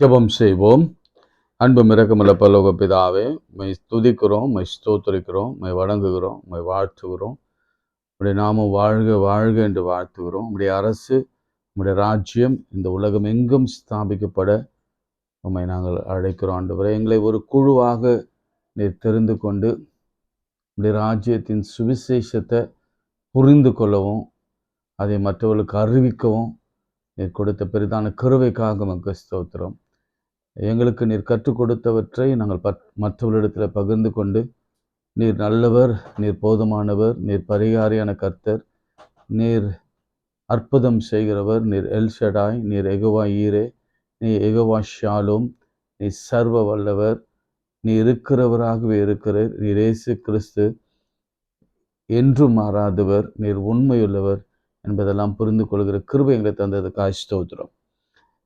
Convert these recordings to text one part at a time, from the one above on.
ஜெபம் செய்வோம். அன்பும் இரக்கமுள்ள பரலோக பிதாவே, உம்மை துதிக்கிறோம், உம்மை ஸ்தோத்திரிக்கிறோம், உம்மை வணங்குகிறோம், உம்மை வாழ்த்துகிறோம். உம்முடைய நாமம் வாழ்க வாழ்க என்று வாழ்த்துகிறோம். உம்முடைய அரசு, உம்முடைய ராஜ்யம் இந்த உலகம் எங்கும் ஸ்தாபிக்கப்பட உம்மை நாங்கள் அழைக்கிறோம். ஆண்டவரே, எங்களை ஒரு குழுவாக நீர் தெரிந்து கொண்டு உம்முடைய ராஜ்யத்தின் சுவிசேஷத்தை புரிந்து கொள்ளவும், அதை மற்றவர்களுக்கு அறிவிக்கவும் நீர் கொடுத்த பெரிதான கிருபைக்காக உமக்கு ஸ்தோத்திரம். எங்களுக்கு நீர் கற்றுக் கொடுத்தவற்றை நாங்கள் மற்றவர்களிடத்தில் பகிர்ந்து கொண்டு, நீர் நல்லவர், நீர் போதுமானவர், நீர் பரிகாரியான கர்த்தர், நீர் அற்புதம் செய்கிறவர், நீர் எல்ஷடாய், நீர் யெகோவா ஈரே, நீர் யெகோவா ஷாலோம், நீர் சர்வ வல்லவர், நீ இருக்கிறவராகவே இருக்கிறீர், நீர் இயேசு கிறிஸ்து, என்றும் மாறாதவர், நீர் உண்மையுள்ளவர் என்பதெல்லாம் புரிந்து கொள்கிற கிருபை எங்களை தந்ததுக்காக ஸ்தோத்திரம்.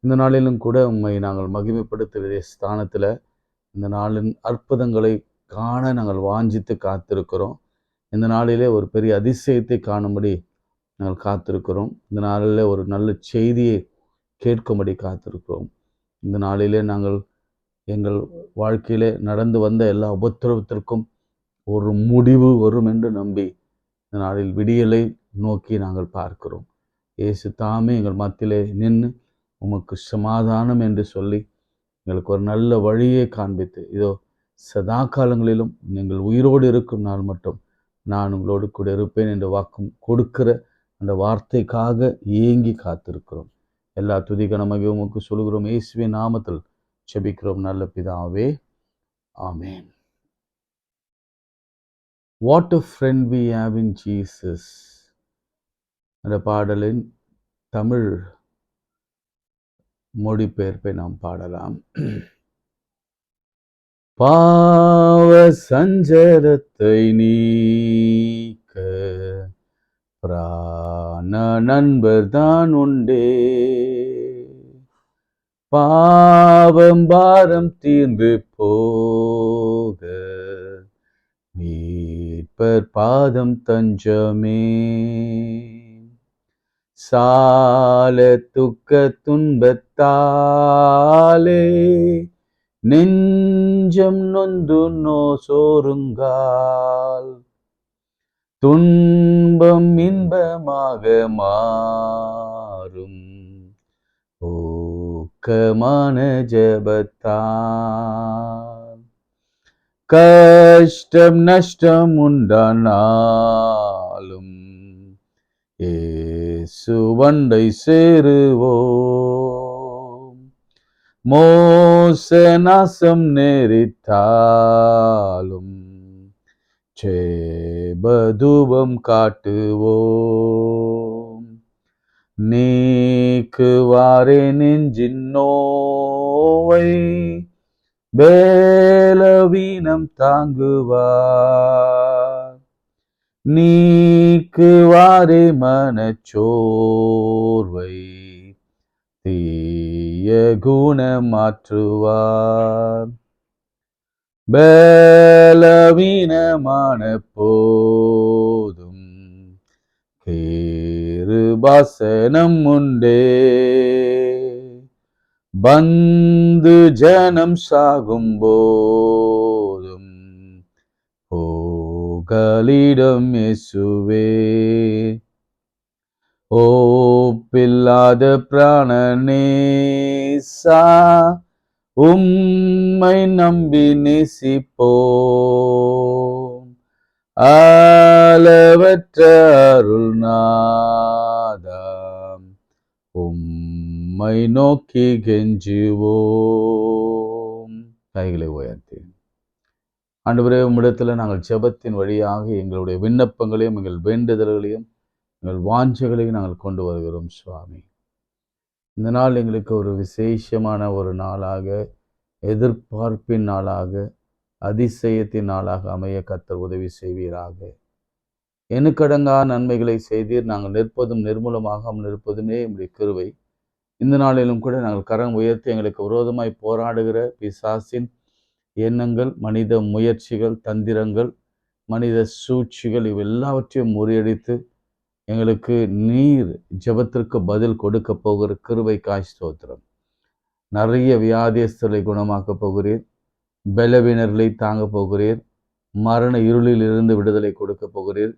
இந்த நாளிலும் கூட உம்மை நாங்கள் மகிமைப்படுத்துகிற ஸ்தானத்தில் இந்த நாளின் அற்புதங்களை காண நாங்கள் வாஞ்சித்து காத்திருக்கிறோம். இந்த நாளிலே ஒரு பெரிய அதிசயத்தை காணும்படி நாங்கள் காத்திருக்கிறோம். இந்த நாளில் ஒரு நல்ல செய்தியை கேட்கும்படி காத்திருக்கிறோம். இந்த நாளிலே நாங்கள் எங்கள் வாழ்க்கையிலே நடந்து வந்த எல்லா உபத்திரவத்திற்கும் ஒரு முடிவு வரும் என்று நம்பி இந்த நாளில் விடியலை நோக்கி நாங்கள் பார்க்கிறோம். இயேசு தாமே எங்கள் மத்தியிலே நின்று உமக்கு சமாதானம் என்று சொல்லி எங்களுக்கு ஒரு நல்ல வழியை காண்பித்து, இதோ சதா காலங்களிலும் நீங்கள் உயிரோடு இருக்கும் நாள் மட்டும் நான் உங்களோடு கூட இருப்பேன் என்று வாக்கும் கொடுக்கிற அந்த வார்த்தைக்காக ஏங்கி காத்திருக்கிறோம். எல்லா துதிகனமாக உமக்கு சொல்கிறோம். இயேசுவின் நாமத்தில் ஜெபிக்கிறோம் நல்ல பிதாவே, ஆமென். What a friend we have in Jesus என்ற பாடலின் தமிழ் மொழிபெயர்ப்பை நாம் பாடலாம். பாவ சஞ்சலத்தை நீக்க பிராண நண்பர் தான் உண்டே, பாவம் பாரம் தீர்ந்து போக மீட்பர் பாதம் தஞ்சமே, சால துக்க துன்பத்தாலே நெஞ்சம் நொந்து சோருங்கால், துன்பம் இன்பமாக மாறும் ஊக்கமான ஜெபத்தால், கஷ்டம் நஷ்டம் உண்டானாலும் இயேசுவண்டை சேருவோம், மோச நாசம் நேரிட்டாலும் ஜெபதூபம் காட்டுவோம், நீக்குவாரே நெஞ்சின் நோவை பலவீனம் தாங்குவார், நீக்குவாரே மனச்சோர்வை தீய குணமாற்றுவார், பலவீனமான போதும் கிருபாசனம் உண்டே, பந்து ஜனம் சாகும் போதும் புகலிடம் இயேசுவே, ஓப்பில்லாத பிராணநேசா உம்மை நம்பி நேசிப்போம், அளவற்ற அருள்நாதம் உம்மை நோக்கி கெஞ்சுவோம். கைகளை உயர்த்தி ஆண்டவரே, உம்மிடத்தில் நாங்கள் ஜெபத்தின் வழியாக எங்களுடைய விண்ணப்பங்களையும் எங்கள் வேண்டுதல்களையும் எங்கள் வாஞ்சைகளையும் நாங்கள் கொண்டு வருகிறோம் சுவாமி. இந்த நாள் எங்களுக்கு ஒரு விசேஷமான ஒரு நாளாக, எதிர்பார்ப்பின் நாளாக, அதிசயத்தின் நாளாக அமைய கர்த்தர் உதவி செய்வீராக. எண்ணுக்கடங்கா நன்மைகளை செய்தீர். நாங்கள் நிற்பதும் நிர்மூலமாகாமல் இருப்பதுமே எங்களுடைய கிருபை. இந்த நாளிலும் கூட நாங்கள் கரம் உயர்த்தி எங்களுக்கு விரோதமாய் போராடுகிற பிசாசின் எண்ணங்கள், மனித முயற்சிகள், தந்திரங்கள், மனித சூழ்ச்சிகள் இவெல்லாவற்றையும் முறியடித்து எங்களுக்கு நீர் ஜெபத்திற்கு பதில் கொடுக்க போகிற கிருபைக்காய் ஸ்தோத்திரம். நிறைய வியாதியஸ்தரை குணமாக்க போகிறீர். பலவீனர்களை தாங்க போகிறீர். மரண இருளில் இருந்து விடுதலை கொடுக்க போகிறீர்.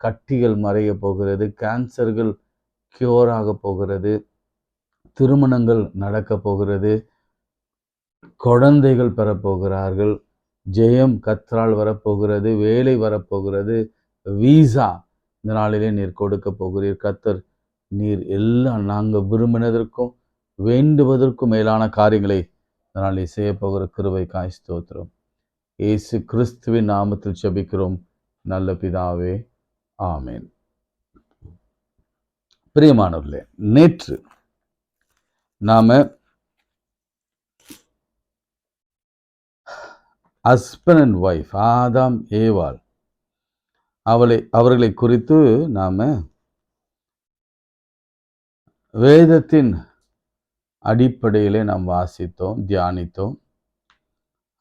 கட்டிகள் மறைய போகிறது. கேன்சர்கள் கியூர் ஆக போகிறது. திருமணங்கள் நடக்க போகிறது. குழந்தைகள் பெறப்போகிறார்கள். ஜெயம் கர்த்தரால் வரப்போகிறது. வேலை வரப்போகிறது. வீசா இந்த நாளிலே நீர் கொடுக்க போகிறீர். கர்த்தர் நீர் எல்லாம் நாங்கள் விரும்பினதற்கும் வேண்டுவதற்கும் மேலான காரியங்களை இந்த நாளில் செய்ய போகிற கிருபைக்காய் ஸ்தோத்திரம். இயேசு கிறிஸ்துவின் நாமத்தில் ஜெபிக்கிறோம் நல்ல பிதாவே, ஆமேன். பிரியமானவர்களே, நேற்று நாம ஹஸ்பண்ட் அண்ட் ஒய்ஃப், ஆதாம் ஏவாள், அவர்களை குறித்து நாம வேதத்தின் அடிப்படையிலே நாம் வாசித்தோம், தியானித்தோம்.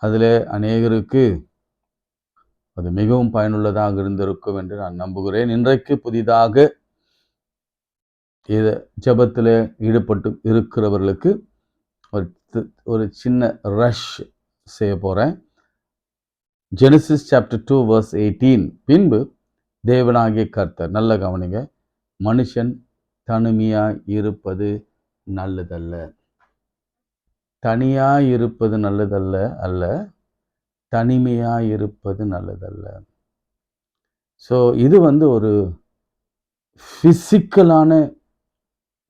அதில் அநேகருக்கு அது மிகவும் பயனுள்ளதாக இருந்திருக்கும் என்று நான் நம்புகிறேன். இன்றைக்கு புதிதாக இதை ஜெபத்தில் ஈடுபட்டு இருக்கிறவர்களுக்கு ஒரு சின்ன ரஷ் செய்ய போகிறேன். Genesis chapter 2 verse 18. பின்பு தேவனாகிய கர்த்தர், நல்ல கவனிங்க, மனுஷன் தனிமையாய் இருப்பது நல்லதல்ல. தனியாய் இருப்பது நல்லதல்ல அல்ல, தனிமையாய் இருப்பது நல்லதல்ல. ஸோ இது ஒரு ஃபிசிக்கலான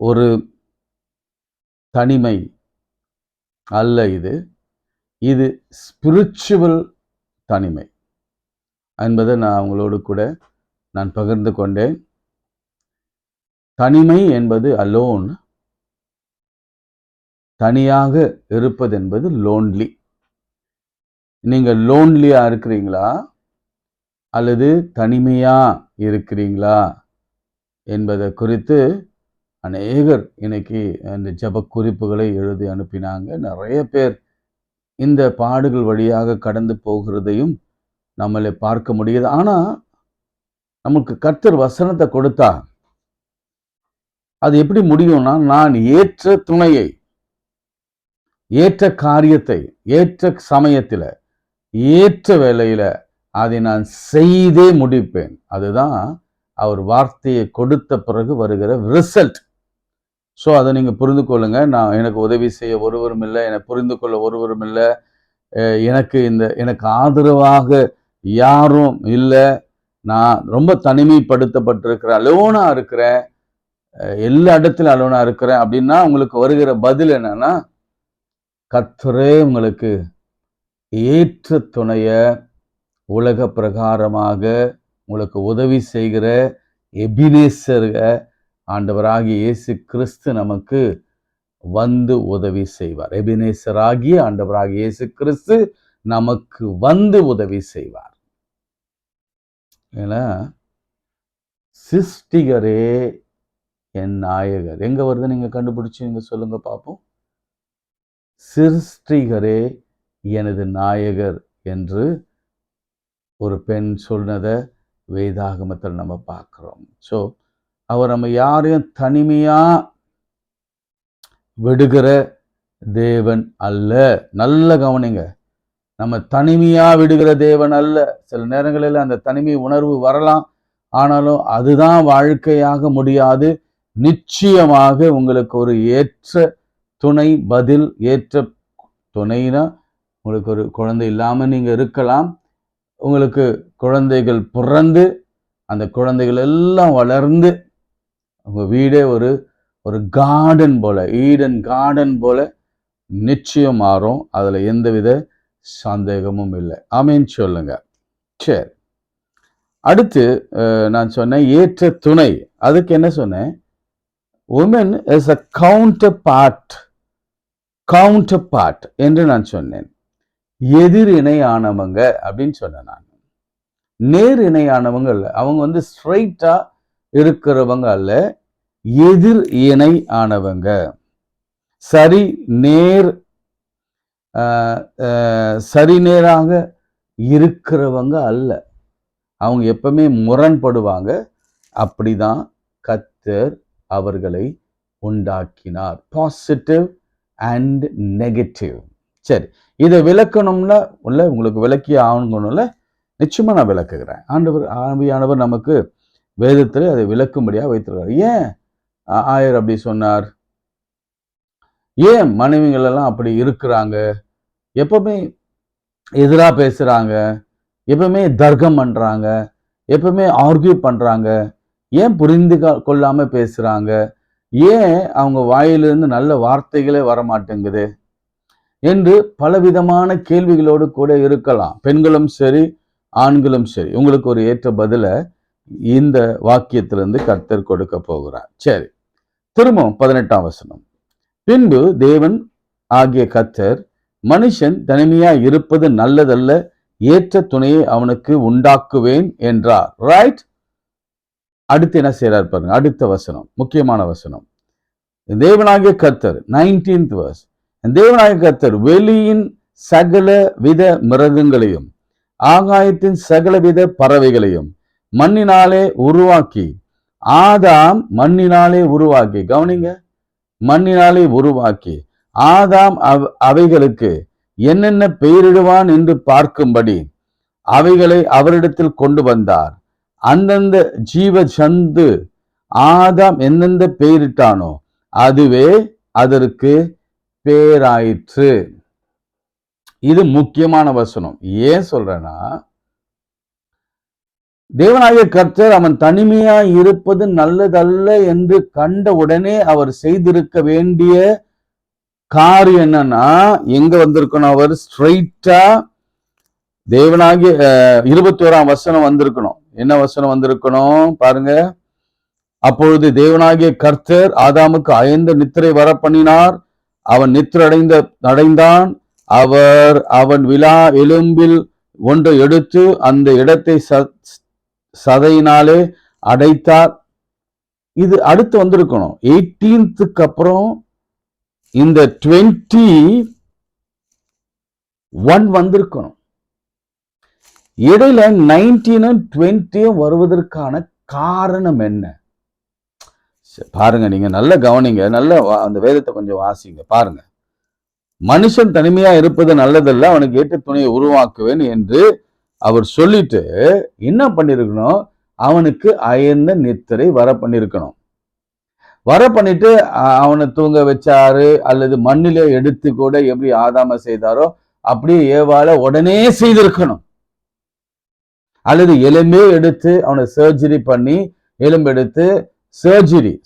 ஒரு தனிமை அல்ல. இது ஸ்பிரிச்சுவல் தனிமை என்பதை நான் உங்களோடு கூட நான் பகிர்ந்து கொண்டேன். தனிமை என்பது அலோன், தனியாக இருப்பது என்பது லோன்லி. நீங்கள் லோன்லியா இருக்கிறீங்களா அல்லது தனிமையா இருக்கிறீங்களா என்பதை குறித்து அநேகர் இன்னைக்கு அந்த ஜெப குறிப்புகளை எழுதி அனுப்பினாங்க. நிறைய பேர் இந்த பாடுகள் வழியாக கடந்து போகிறதையும் நம்மளை பார்க்க முடியுது. ஆனால் நமக்கு கர்த்தர் வசனத்தை கொடுத்தா அது எப்படி முடியும்னா, நான் ஏற்ற துணையை, ஏற்ற காரியத்தை, ஏற்ற சமயத்தில், ஏற்ற வேளையில் அதை நான் செய்தே முடிப்பேன். அதுதான் அவர் வார்த்தையை கொடுத்த பிறகு வருகிற ரிசல்ட். ஸோ அதை நீங்கள் புரிந்து கொள்ளுங்க. எனக்கு உதவி செய்ய ஒருவரும் இல்லை, என்னை புரிந்து கொள்ள ஒருவரும் இல்லை, எனக்கு ஆதரவாக யாரும் இல்லை, நான் ரொம்ப தனிமைப்படுத்தப்பட்டிருக்கிறேன், அலோனா இருக்கிறேன், எல்லா இடத்துலையும் அலோனா இருக்கிறேன் அப்படின்னா உங்களுக்கு வருகிற பதில் என்னன்னா, கர்த்தரே உங்களுக்கு ஏற்ற துணைய உலக பிரகாரமாக உங்களுக்கு உதவி செய்கிற எபினேசர் ஆண்டவராகிய இயேசு கிறிஸ்து நமக்கு வந்து உதவி செய்வார். எபினேசராகிய ஆண்டவராகிய இயேசு கிறிஸ்து நமக்கு வந்து உதவி செய்வார். ஏன்னா சிருஷ்டிகரே என் நாயகர் எங்க வருது, நீங்க கண்டுபிடிச்சு சொல்லுங்க பார்ப்போம். சிருஷ்டிகரே எனது நாயகர் என்று ஒரு பெண் சொன்னதை வேதாகமத்தில் நம்ம பார்க்கிறோம். ஸோ அவர் நம்ம யாரையும் தனிமையா விடுகிற தேவன் அல்ல. நல்ல கவனிங்க, நம்ம தனிமையா விடுகிற தேவன் அல்ல. சில நேரங்களில் அந்த தனிமை உணர்வு வரலாம், ஆனாலும் அதுதான் வாழ்க்கையாக முடியாது. நிச்சயமாக உங்களுக்கு ஒரு ஏற்ற துணை, பதில் ஏற்ற துணைனா, உங்களுக்கு ஒரு குழந்தை இல்லாமல் நீங்கள் இருக்கலாம், உங்களுக்கு குழந்தைகள் பிறந்து அந்த குழந்தைகள் எல்லாம் வளர்ந்து உங்கள் வீடே ஒரு கார்டன் போல, ஈடன் கார்டன் போல நிச்சயம் மாறும். அதில் எந்தவித சந்தேகமும் இல்லை. ஆமேன் சொல்லுங்க. சரி, அடுத்து நான் சொன்னேன் ஏற்ற துணை. அதுக்கு என்ன சொன்னேன்? Woman is a counterpart என்று நான் சொன்னேன். எதிர் இணையானவங்க அப்படின்னு சொன்னேன். நான் நேர் இணையானவங்க அல்ல, அவங்க ஸ்ட்ரைட்டா இருக்கிறவங்க அல்ல, எதிர் இணை ஆனவங்க. சரி நேராக இருக்கிறவங்க அல்ல, அவங்க எப்பவுமே முரண்படுவாங்க. அப்படிதான் கர்த்தர் அவர்களை உண்டாக்கினார். Positive and negative. சரி, இதை விளக்கணும்னா உங்களுக்கு விளக்கி ஆகணும்ல, நிச்சயமா நான் விளக்குகிறேன். ஆவியானவர் நமக்கு வேதத்தில் அதை விளக்கும்படியாக வைத்திருக்கிறார். ஏன் ஆயர் அப்படி சொன்னார்? ஏன் மனைவிகள் எல்லாம் அப்படி இருக்கிறாங்க? எப்பவுமே எதிராக பேசுறாங்க, எப்பவுமே தர்க்கம் பண்றாங்க, எப்பவுமே ஆர்கியூ பண்றாங்க, ஏன் புரிந்து கொள்ளாம பேசுறாங்க, ஏன் அவங்க வாயிலிருந்து நல்ல வார்த்தைகளே வரமாட்டேங்குது என்று பலவிதமான கேள்விகளோடு கூட இருக்கலாம். பெண்களும் சரி, ஆண்களும் சரி. உங்களுக்கு ஒரு ஏற்ற பதில இந்த வாக்கியத்திலிருந்து கர்த்தர் கொடுக்க போகிறார். சரி, திரும்பவும் 18ஆம் வசனம். பின்பு தேவன் ஆகிய கர்த்தர், மனுஷன் தனிமையா இருப்பது நல்லதல்ல, ஏற்ற துணையை அவனுக்கு உண்டாக்குவேன் என்றார். ரைட்? அடுத்து என்ன செய்யறார் பாருங்க. அடுத்த வசனம், முக்கியமான வசனம். தேவனாகிய கர்த்தர், 19th verse. தேவனாகிய கர்த்தர் வெளியின் சகல வித மிருகங்களையும் ஆகாயத்தின் சகலவித பறவைகளையும் மண்ணினாலே உருவாக்கி, ஆதாம் மண்ணினாலே உருவாக்கி, கவனிங்க, மண்ணினாலே உருவாக்கி ஆதாம் அவைகளுக்கு என்னென்ன பெயரிடுவான் என்று பார்க்கும்படி அவைகளை அவரிடத்தில் கொண்டு வந்தார். அந்தந்த ஜீவ ஜந்து ஆதாம் எந்தெந்த பெயரிட்டானோ அதுவே அதற்கு பேராயிற்று. இது முக்கியமான வசனம். ஏன் சொல்றேன்னா, தேவனாகிய கர்த்தர் அவன் தனிமையா இருப்பது நல்லதல்ல என்று கண்ட உடனே அவர் செய்திருக்க வேண்டிய காரியம் என்னன்னா, எங்க வந்திருக்கணும்? அவர் ஸ்ட்ரைட்டா தேவனாகிய 21ஆம் வசனம் வந்திருக்கணும். என்ன வசனம் வந்திருக்கணும் பாருங்க. அப்பொழுது தேவனாகிய கர்த்தர் ஆதாமுக்கு அயர்ந்த நித்திரை வர பண்ணினார். அவன் நித்திரை அடைந்தான். அவன் விலா எலும்பில் ஒன்றை எடுத்து அந்த இடத்தை சதையினாலே அடைத்தார். இது அடுத்து வந்திருக்கணும். 18th அப்புறம் இந்த 21 வந்திருக்கணும். இடையில 19 20 வருவதற்கான காரணம் என்ன பாருங்க. நீங்க நல்ல கவனிங்க, நல்ல அந்த வேதத்தை கொஞ்சம் வாசிங்க. பாருங்க, மனுஷன் தனிமையா இருப்பது நல்லதல்ல, அவனுக்கு ஏற்ற துணையை உருவாக்குவேன் என்று அவர் சொல்லிட்டு என்ன பண்ணிருக்கணும்? அவனுக்கு அயர்ந்த நித்திரை வர பண்ணிருக்கணும். வர பண்ணிட்டு அவனை தூங்க வச்சாரு, அல்லது மண்ணிலே எடுத்து கூட எப்படி ஆதாம செய்தாரோ அப்படியே ஏவால உடனே செய்திருக்கணும். அல்லது எலும்பே எடுத்து அவனை சர்ஜரி பண்ணி, எலும்பு எடுத்து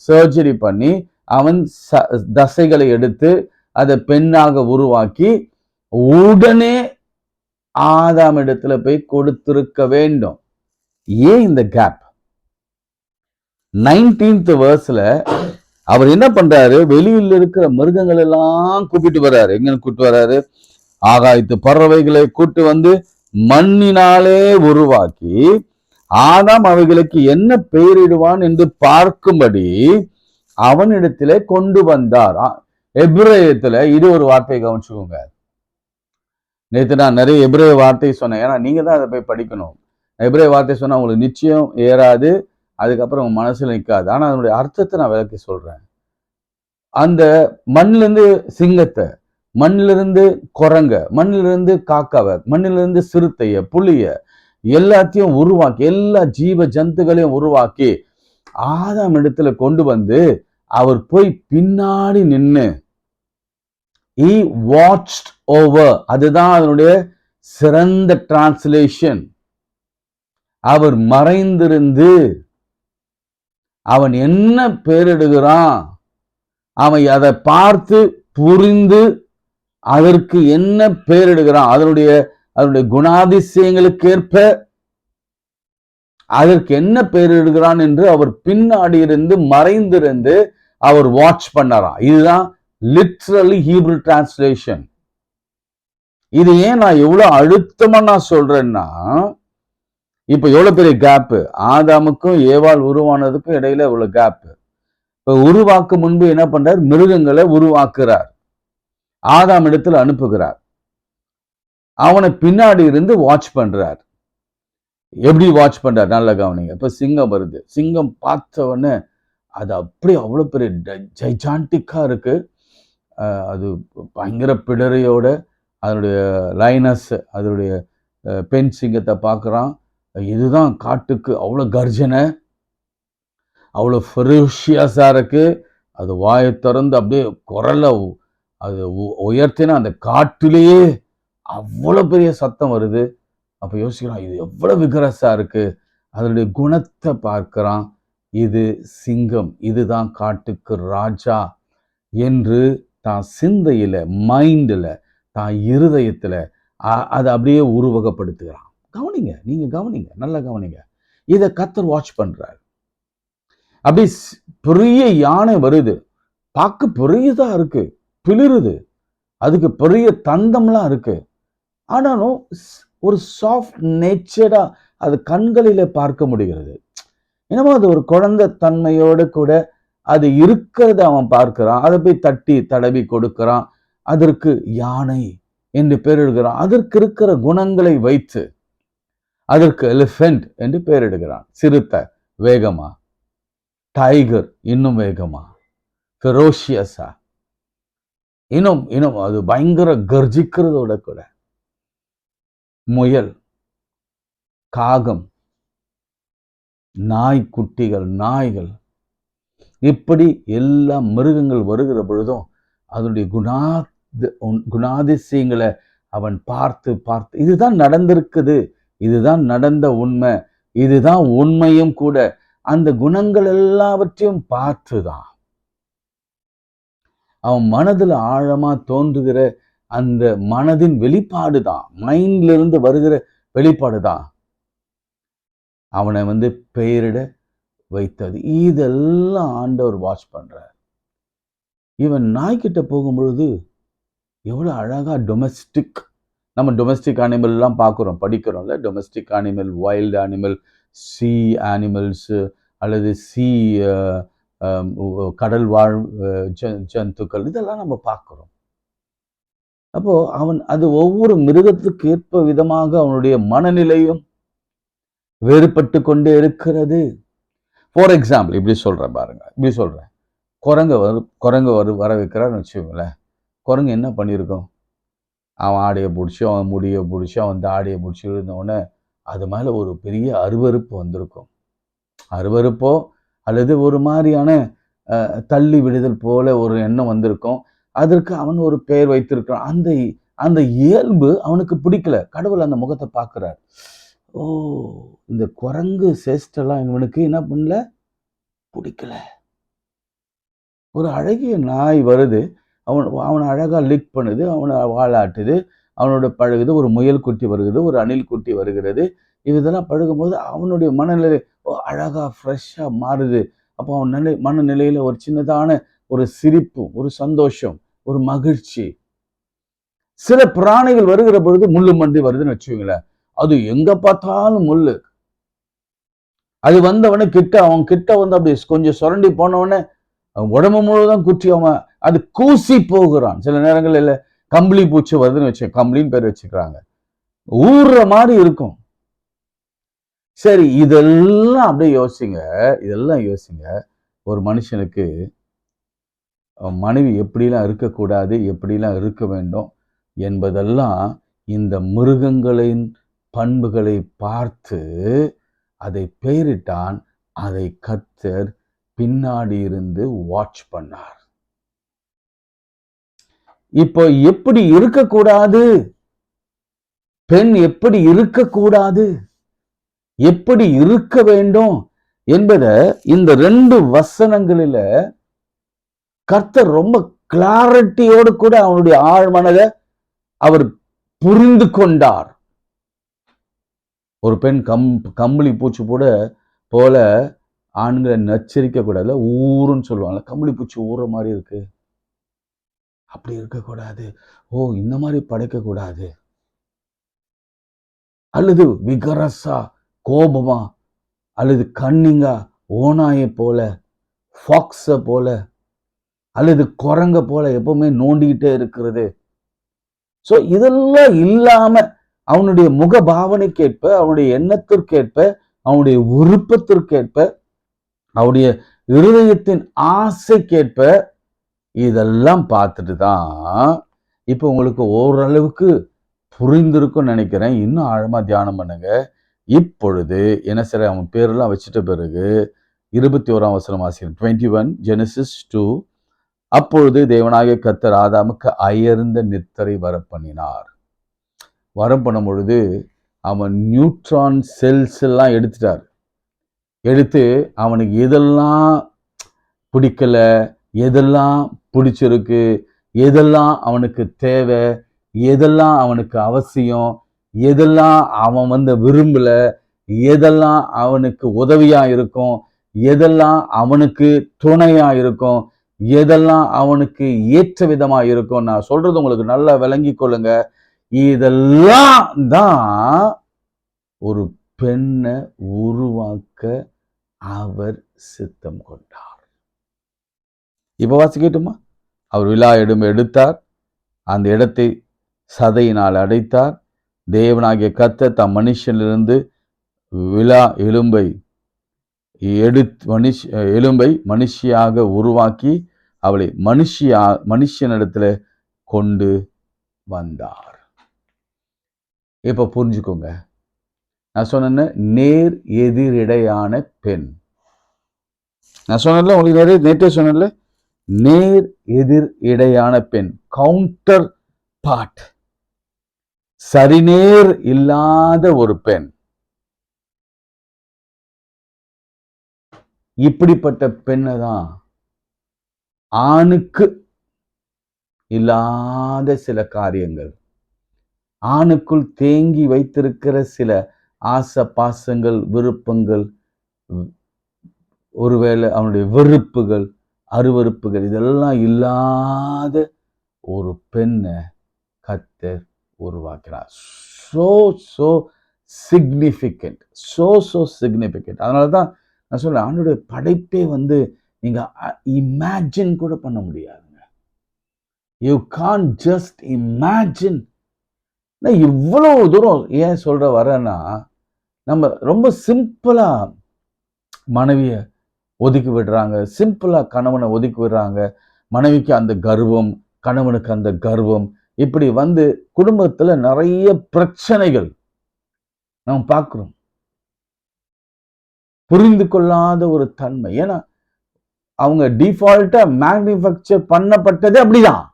சர்ஜரி பண்ணி அவன் தசைகளை எடுத்து அதை பெண்ணாக உருவாக்கி உடனே ஆதாம் இடத்துல போய் கொடுத்திருக்க வேண்டும். ஏன் இந்த கேப்? 19th verseல அவர் என்ன பண்றாரு? வெளியில் இருக்கிற மிருகங்கள் எல்லாம் கூப்பிட்டு வர்றாரு. எங்க கூப்பிட்டு வர்றாரு? ஆகாயத்து பறவைகளை கூட்டு வந்து மண்ணினாலே உருவாக்கி ஆதாம் அவைகளுக்கு என்ன பெயரிடுவான் என்று பார்க்கும்படி அவனிடத்திலே கொண்டு வந்தார். எபிரேயத்துல இது ஒரு வார்த்தையை கவனிச்சுக்கோங்க. நேற்று நான் நிறைய எபிரேய வார்த்தை சொன்னேன். ஏன்னா நீங்க தான் அதை போய் படிக்கணும். எபிரேய வார்த்தை சொன்னா உங்களுக்கு நிச்சயம் ஏறாது, அதுக்கப்புறம் உங்க மனசுல நிற்காது. ஆனா அதனுடைய அர்த்தத்தை நான் விளக்கி சொல்றேன். அந்த மண்ணிலிருந்து சிங்கத்தை, மண்ணிலிருந்து குரங்க, மண்ணிலிருந்து காக்காவை, மண்ணிலிருந்து சிறுத்தைய, புலிய எல்லாத்தையும் உருவாக்கி, எல்லா ஜீவ ஜந்துகளையும் உருவாக்கி ஆதாம் இடத்துல கொண்டு வந்து அவர் போய் பின்னாடி நின்று he watched over. அதுதான் அதனுடைய சிறந்த டிரான்ஸ்லேஷன். அவர் மறைந்திருந்து அவன் என்ன பெயரிடுகிறான், அவன் அதை பார்த்து புரிந்து அதற்கு என்ன பெயரிடுகிறான், அதனுடைய குணாதிசயங்களுக்கு ஏற்ப அதற்கு என்ன பெயரிடுகிறான் என்று அவர் பின்னாடி இருந்து மறைந்திருந்து அவர் வாட்ச் பண்ணாராம். இதுதான் லிட்ரலி ஹீப்ரு டிரான்ஸ்லேஷன். இது ஏன் நான் எவ்வளவு அழுத்தமா நான் சொல்றேன்னா, இப்ப எவ்வளவு பெரிய கேப் ஆதாமுக்கும் ஏவாள் உருவானதுக்கும் இடையில இவ்வளவு கேப். இப்ப உருவாக்கும் முன்பு என்ன பண்றார்? மிருகங்களை உருவாக்குறார், ஆதாம் இடத்துல அனுப்புகிறார், அவனை பின்னாடி இருந்து வாட்ச் பண்றார். எப்படி வாட்ச் பண்றார்? நல்ல கவனிங்க. இப்ப சிங்கம் வருது. சிங்கம் பார்த்தவொடனே அது அப்படி அவ்வளவு பெரிய ஜைஜாண்டிக்கா இருக்கு. அது பயங்கர பிடரையோட அதனுடைய லைனஸ், அதனுடைய பெண் சிங்கத்தை பார்க்குறான். இதுதான் காட்டுக்கு அவ்வளோ கர்ஜனை, அவ்வளோ ஃபெரோஷியஸாக இருக்கு. அது வாயை திறந்து அப்படியே குரலை அது உயர்த்தினா அந்த காட்டிலேயே அவ்வளோ பெரிய சத்தம் வருது. அப்போ யோசிக்கிறான், இது எவ்வளோ விகரஸாக இருக்கு. அதனுடைய குணத்தை பார்க்கிறான். இது சிங்கம், இதுதான் காட்டுக்கு ராஜா என்று தான் சிந்தையில, மைண்டில், தான் இருதயத்தில் அதை அப்படியே உருவகப்படுத்துகிறான். கவனிங்க, நீங்க கவனிங்க, நல்லா கவனிங்க. இதை கர்த்தர் வாட்ச் பண்றார். அப்படி பெரிய யானை வருது, பார்க்க பெரியதா இருக்கு, பிளிருது, அதுக்கு பெரிய தந்தம்லாம் இருக்கு. ஆனாலும் ஒரு சாஃப்ட் நேச்சரா அது கண்களில பார்க்க முடிகிறது. என்னமோ அது ஒரு குழந்தை தன்மையோடு கூட அது இருக்கிறத அவன் பார்க்கிறான். அதை போய் தட்டி தடவி கொடுக்கிறான். அதற்கு யானை என்று பெயரிடுகிறான். அதற்கு இருக்கிற குணங்களை வைத்து அதற்கு எலிஃபென்ட் என்று பெயரிடுகிறான். சிறுத்தை வேகமா, டைகர் இன்னும் வேகமா, ஃபெரோஷியஸா, இன்னும் அது பயங்கர கர்ஜிக்கிறதோட கூட, முயல், காகம், நாய்க்குட்டிகள், நாய்கள், இப்படி எல்லா மிருகங்கள் வருகிற பொழுதும் அதனுடைய குணாதிசயங்களை அவன் பார்த்து பார்த்து, இதுதான் நடந்திருக்குது, இதுதான் நடந்த உண்மை, இதுதான் உண்மையும் கூட, அந்த குணங்கள் எல்லாவற்றையும் பார்த்துதான் அவன் மனதில் ஆழமா தோன்றுகிற அந்த மனதின் வெளிப்பாடு தான், மைண்ட்ல இருந்து வருகிற வெளிப்பாடு தான் அவனை பெயரிட வைத்தது. இதெல்லாம் ஆண்டவர் வாட்ச் பண்றார். இவன் நாய்கிட்ட போகும்பொழுது எவ்வளவு அழகா டொமெஸ்டிக், நம்ம டொமெஸ்டிக் அனிமல் எல்லாம் பார்க்குறோம், படிக்கிறோம்ல, domestic animal, wild animal, sea animals, அல்லது சி கடல் வாழ் ஜந்துக்கள், இதெல்லாம் நம்ம பார்க்கிறோம். அப்போ அவன் அது ஒவ்வொரு மிருகத்துக்கு ஏற்ப விதமாக அவனுடைய மனநிலையும் வேறுபட்டு கொண்டே இருக்கிறது. ஃபார் எக்ஸாம்பிள் இப்படி சொல்றேன் பாருங்க, இப்படி சொல்றேன், குரங்கு வர வைக்கிறான்னு வச்சுக்கோங்களேன். குரங்கு என்ன பண்ணியிருக்கோம், அவன் ஆடையை பிடிச்சி, அவன் முடியை பிடிச்சி, அவன் தாடியை பிடிச்சி இருந்தவுடனே அது மேலே ஒரு பெரிய அருவருப்பு வந்திருக்கும். அருவருப்போ அல்லது ஒரு மாதிரியான தள்ளி விடுதல் போல ஒரு எண்ணம் வந்திருக்கும். அதற்கு அவன் ஒரு பெயர் வைத்திருக்கிறான். அந்த இயல்பு அவனுக்கு பிடிக்கல. கடவுள் அந்த முகத்தை பார்க்கிறார். ஓ, இந்த குரங்கு சேஷ்டெல்லாம் இவனுக்கு என்ன பண்ணல, பிடிக்கல. ஒரு அழகிய நாய் வருது, அவனை அழகா லிக் பண்ணுது, அவனை வாழாட்டுது, அவனோட பழகுது, ஒரு முயல் குட்டி வருகிறது, ஒரு அணில் குட்டி வருகிறது. இதெல்லாம் பழகும்போது அவனுடைய மனநிலை அழகா ஃப்ரெஷ்ஷா மாறுது. அப்போ அவன் மனநிலையில ஒரு சின்னதான ஒரு சிரிப்பு, ஒரு சந்தோஷம், ஒரு மகிழ்ச்சி. சில பிராணிகள் வருகிற பொழுது முள்ளு மண்டி வருதுன்னு வச்சுக்கோங்களேன், அது எங்க பார்த்தாலும் முள்ளு. அது வந்தவனே அவன் கிட்ட அப்படி கொஞ்சம் சுரண்டி போனவனே உடம்பு முழுவதும் குற்றி அவன் அது கூசி போகிறான். சில நேரங்கள் இல்ல, கம்பளி பூச்சி வருதுன்னு வச்சு, கம்பளின்னு பேர் வச்சுக்கிறாங்க, ஊறுற மாதிரி இருக்கும். சரி, இதெல்லாம் அப்படியே யோசிங்க. ஒரு மனுஷனுக்கு மனைவி எப்படிலாம் இருக்கக்கூடாது, எப்படிலாம் இருக்க வேண்டும் என்பதெல்லாம் இந்த மிருகங்களின் பண்புகளை பார்த்து அதை பெயரிட்டான். அதை கர்த்தர் பின்னாடி இருந்து வாட்ச் பண்ணார். இப்போ எப்படி இருக்கக்கூடாது, பெண் எப்படி இருக்கக்கூடாது, எப்படி இருக்க வேண்டும் என்பதை இந்த 2 வசனங்களில கர்த்தர் ரொம்ப கிளாரிட்டியோடு கூட அவனுடைய ஆழ்மனதை அவர் புரிந்து கொண்டார். ஒரு பெண் கம்பளி பூச்சி போல ஆண்களை நச்சரிக்க கூடாது, ஊருன்னு சொல்லுவாங்க. கம்பளி பூச்சி ஊற மாதிரி இருக்கு, அப்படி இருக்கக்கூடாது. ஓ, இந்த மாதிரி படைக்கக்கூடாது. அல்லது விகரஸா, கோபமா, அல்லது கன்னிங்கா, ஓநாயை போல, ஃபாக்ஸ போல, அல்லது குரங்க போல எப்பவுமே நோண்டிக்கிட்டே இருக்கிறது. ஸோ இதெல்லாம் இல்லாம அவனுடைய முக பாவனைக்கேற்ப, அவனுடைய எண்ணத்திற்கேற்ப, அவனுடைய விருப்பத்திற்கேற்ப, அவனுடைய இருதயத்தின் ஆசைக்கேற்ப இதெல்லாம் பார்த்துட்டு தான் இப்போ உங்களுக்கு ஓரளவுக்கு புரிந்திருக்கும்னு நினைக்கிறேன். இன்னும் ஆழமா தியானம் பண்ணுங்க. இப்பொழுது என்ன செய்ற, அவன் பேரெல்லாம் வச்சுட்ட பிறகு 21ஆம் வசனம் வாசிக்கிறேன். 21 ஜெனசிஸ் 2. அப்பொழுது தேவனாகிய கர்த்தர் ஆதாமுக்கு அயர்ந்த நித்திரை வரப்பண்ணினார். வரம் பண்ணும் பொழுது அவன் நியூட்ரான் செல்ஸ் எல்லாம் எடுத்துட்டார். எடுத்து அவனுக்கு எதெல்லாம் பிடிக்கல, எதெல்லாம் பிடிச்சிருக்கு, எதெல்லாம் அவனுக்கு தேவை, எதெல்லாம் அவனுக்கு அவசியம், எதெல்லாம் அவன் விரும்பல, எதெல்லாம் அவனுக்கு உதவியா இருக்கும், எதெல்லாம் அவனுக்கு துணையா இருக்கும், எதெல்லாம் அவனுக்கு ஏற்ற விதமா இருக்கும். நான் சொல்றது உங்களுக்கு நல்லா விளங்கி கொள்ளுங்க. இதெல்லாம் தான் ஒரு பெண்ணை உருவாக்க அவர் சித்தம் கொண்டார். இப்ப வாசிக்கட்டுமா? அவர் விலா எலும்பை எடுத்தார், அந்த இடத்தை சதையினால் அடைத்தார். தேவனாகிய கர்த்தர் தம் மனுஷனிலிருந்து விலா எலும்பை எலும்பை மனுஷியாக உருவாக்கி அவளை மனுஷனிடத்துல கொண்டு வந்தார். இப்ப புரிஞ்சுக்கோங்க, நான் சொன்ன நேர் எதிரிடையான பெண். நான் சொன்னல உங்களுக்கு நேற்றே சொன்னல, நேர் எதிர் இடையான பெண், கவுண்டர் பார்ட், சரிநேர் இல்லாத ஒரு பெண். இப்படிப்பட்ட பெண்ணை தான் ஆணுக்கு இல்லாத சில காரியங்கள், ஆணுக்குள் தேங்கி வைத்திருக்கிற சில ஆசை பாசங்கள், விருப்பங்கள், ஒருவேளை அவனுடைய வெறுப்புகள், அருவருப்புகள், இதெல்லாம் இல்லாத ஒரு பெண்ணை கர்த்தர் உருவாக்கிறார். so significant, so significant. அதனாலதான் நான் சொல்றேன், ஆண்டவருடைய படைப்பே நீங்க இமேஜின் கூட பண்ண முடியாதுங்க. You can't just imagine. இவ்வளவு தூரம் ஏன் சொல்ற வரேன்னா, நம்ம ரொம்ப சிம்பிளா மனைவிய ஒதுக்கி விடுறாங்க, சிம்பிளா கணவனை ஒதுக்கி விடுறாங்க. மனைவிக்கு அந்த கர்வம், கணவனுக்கு அந்த கர்வம், இப்படி குடும்பத்துல நிறைய பிரச்சனைகள் நம்ம பார்க்கிறோம். புரிந்து கொள்ளாத ஒரு தன்மை. ஏன்னா அவங்க டிஃபால்ட்டா மேனுஃபேக்சர் பண்ணப்பட்டதே அப்படிதான்.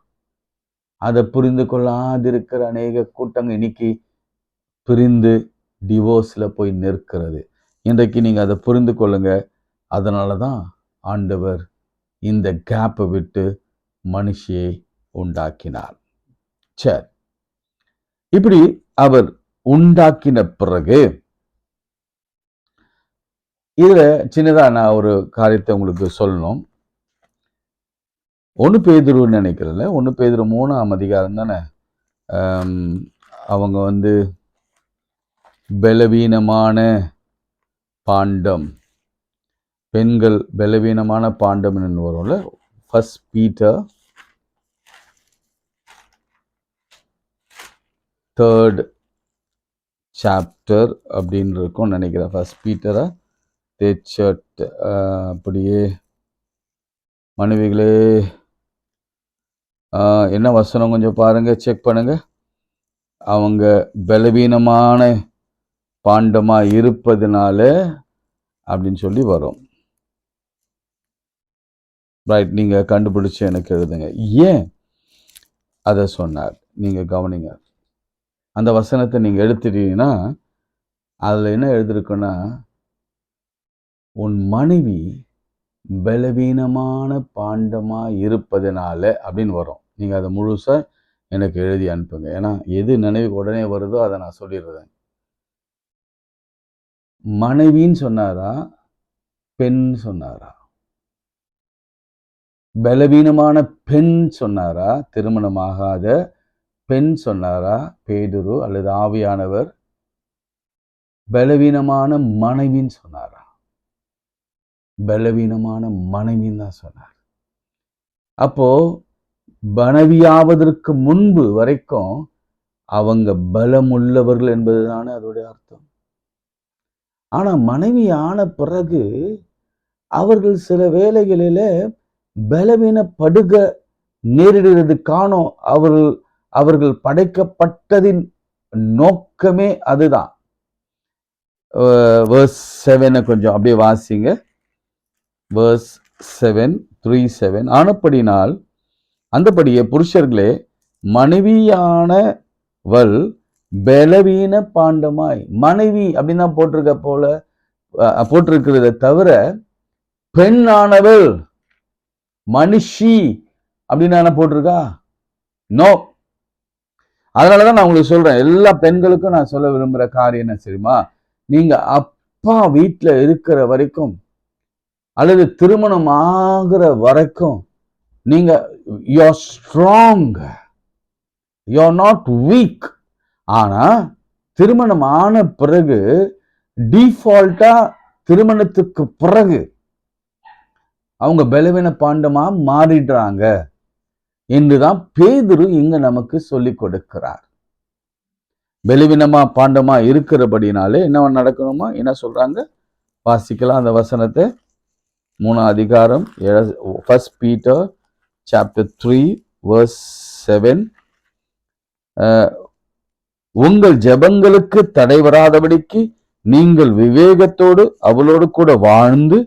அதை புரிந்து கொள்ளாதிருக்கிற அநேக கூட்டங்கள் இன்னைக்கு பிரிந்து டிவோர்ஸ்ல போய் நிற்கிறது. இன்றைக்கு நீங்க அதை புரிந்து கொள்ளுங்க. அதனாலதான் ஆண்டவர் இந்த கேப்பை விட்டு மனுஷியை உண்டாக்கினார். சரி, இப்படி அவர் உண்டாக்கின பிறகு இதுல சின்னதா நான் ஒரு காரியத்தை உங்களுக்கு சொல்லணும். 1 பேதுருன்னு நினைக்கிறேன்ல, 1 பேதுரு 3ஆம் அதிகாரம் தானே. அவங்க பலவீனமான பாண்டம், பெண்கள் பலவீனமான பாண்டம் வரும்ல. 1 Peter 3rd chapter அப்படின்னு இருக்கும் நினைக்கிறேன். 1 Peter தேச்சட். அப்படியே மனைவிகளே, என்ன வசனம் கொஞ்சம் பாருங்க, செக் பண்ணுங்க. அவங்க பலவீனமான பாண்டமா இருப்பதனால அப்படின்னு சொல்லி வரும். ரைட், நீங்க கண்டுபிடிச்சு எனக்கு எழுதுங்க. ஏன் அதை சொன்னார் நீங்க கவனிங்க. அந்த வசனத்தை நீங்க எடுத்துட்டீங்கன்னா அதுல என்ன எழுதிருக்குன்னா, உன் மனைவி பலவீனமான பாண்டமா இருப்பதனால அப்படின்னு வரும். நீங்க அதை முழுசா எனக்கு எழுதி அனுப்புங்க. ஏன்னா எது நினைவுக்கு உடனே வருதோ அதை நான் சொல்லிடுறேன். மனைவின்னு சொன்னாரா, பெண் சொன்னாரா? பலவீனமான பெண் சொன்னாரா, திருமணமாகாத பெண் சொன்னாரா பேதுரு, அல்லது ஆவியானவர் பலவீனமான மனைவின்னு சொன்னாரா? பலவீனமான மனைவின்னு தான் சொன்னார். அப்போ மனைவியாவதற்கு முன்பு வரைக்கும் அவங்க பலமுள்ளவர்கள் என்பதுதானே அதோடைய அர்த்தம். ஆனா மனைவி ஆன பிறகு அவர்கள் சில வேளைகளில பலவீனப்படுக நேரிடுறதுக்கான அவர்கள் படைக்கப்பட்டதின் நோக்கமே அதுதான். வேர்ஸ் 7 கொஞ்சம் அப்படியே வாசிங்க. வேர்ஸ் 7, 3:7. ஆனப்படினால் அந்தபடியே புருஷர்களே, மனைவியானவள் பலவீன பாண்டமாய், மனைவி அப்படின்னு தான் போட்டிருக்கிறத தவிர பெண்ணானவள் மனுஷி அப்படின்னு போட்டிருக்கா? நோ. அதனாலதான் நான் உங்களுக்கு சொல்றேன், எல்லா பெண்களுக்கும் நான் சொல்ல விரும்புற காரியம் என்ன தெரியுமா? நீங்க அப்பா வீட்டுல இருக்கிற வரைக்கும் அல்லது திருமணம் ஆகிற வரைக்கும் நீங்க you're strong, you're not weak. ஆனா திருமணம் ஆன பிறகு டிஃபால்ட்டா திருமணத்துக்கு பிறகு அவங்க பலவீன பாண்டமா மாறிடுறாங்க என்றுதான் பேதுரு இங்க நமக்கு சொல்லி கொடுக்கிறார். பலவீனமா பாண்டமா இருக்கிறபடினாலே என்ன நடக்கணுமா? என்ன சொல்றாங்க? வாசிக்கலாம் அந்த வசனத்தை. 3 அதிகாரம் 1 Peter chapter 3 verse 7. உங்கள் ஜெபங்களுக்கு தடை வராதபடிக்கு நீங்கள் விவேகத்தோடு அவளோடு கூட வாழ்ந்து